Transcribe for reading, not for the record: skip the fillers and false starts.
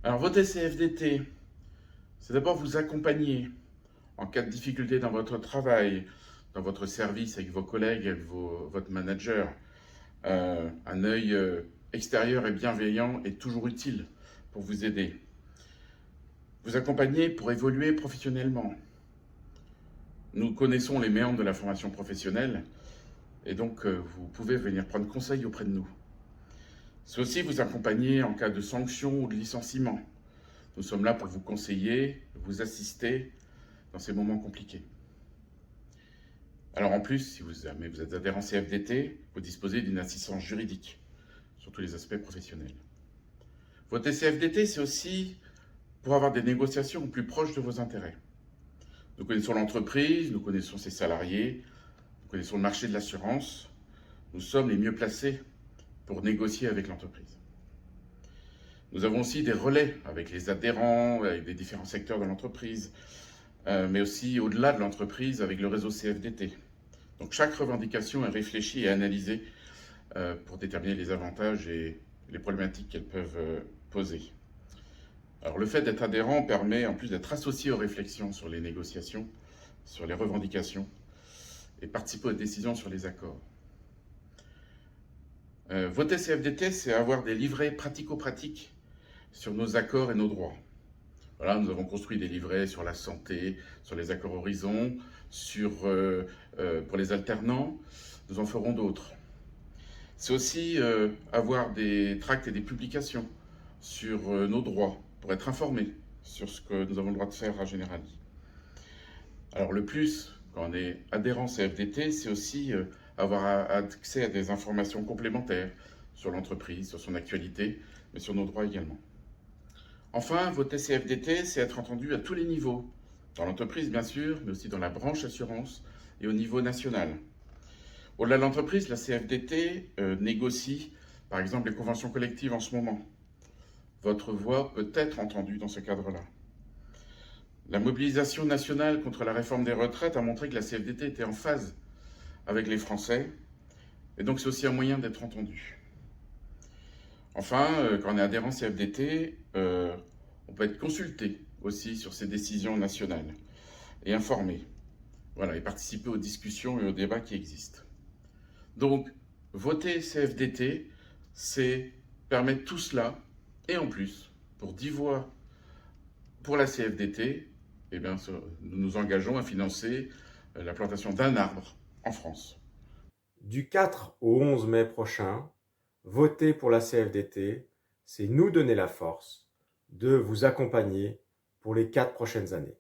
Alors, voter CFDT, c'est d'abord vous accompagner en cas de difficulté dans votre travail, dans votre service avec vos collègues, avec votre manager. Un œil extérieur et bienveillant est toujours utile pour vous aider. Vous accompagner pour évoluer professionnellement. Nous connaissons les méandres de la formation professionnelle et donc vous pouvez venir prendre conseil auprès de nous. C'est aussi vous accompagner en cas de sanction ou de licenciement. Nous sommes là pour vous conseiller, vous assister dans ces moments compliqués. Alors en plus, si vous êtes adhérent CFDT, vous disposez d'une assistance juridique sur tous les aspects professionnels. Voter CFDT, c'est aussi pour avoir des négociations plus proches de vos intérêts. Nous connaissons l'entreprise, nous connaissons ses salariés, nous connaissons le marché de l'assurance. Nous sommes les mieux placés pour négocier avec l'entreprise. Nous avons aussi des relais avec les adhérents, avec les différents secteurs de l'entreprise, mais aussi au-delà de l'entreprise avec le réseau CFDT. Donc chaque revendication est réfléchie et analysée pour déterminer les avantages et les problématiques qu'elles peuvent poser. Alors le fait d'être adhérent permet en plus d'être associé aux réflexions sur les négociations, sur les revendications et participer aux décisions sur les accords. Voter CFDT, c'est avoir des livrets pratico-pratiques sur nos accords et nos droits. Voilà, nous avons construit des livrets sur la santé, sur les accords horizons, pour les alternants. Nous en ferons d'autres. C'est aussi avoir des tracts et des publications sur nos droits, pour être informés sur ce que nous avons le droit de faire à Generali. Alors le plus, quand on est adhérent CFDT, c'est aussi avoir accès à des informations complémentaires sur l'entreprise, sur son actualité, mais sur nos droits également. Enfin, voter CFDT, c'est être entendu à tous les niveaux, dans l'entreprise bien sûr, mais aussi dans la branche assurance et au niveau national. Au-delà de l'entreprise, la CFDT négocie par exemple les conventions collectives en ce moment. Votre voix peut être entendue dans ce cadre-là. La mobilisation nationale contre la réforme des retraites a montré que la CFDT était en phase avec les Français, et donc c'est aussi un moyen d'être entendu. Enfin, quand on est adhérent CFDT, on peut être consulté aussi sur ces décisions nationales et informé. Voilà, et participer aux discussions et aux débats qui existent. Donc, voter CFDT, c'est permettre tout cela, et en plus, pour 10 voix pour la CFDT, eh bien, nous nous engageons à financer la plantation d'un arbre en France. Du 4 au 11 mai prochain, voter pour la CFDT, c'est nous donner la force de vous accompagner pour les 4 prochaines années.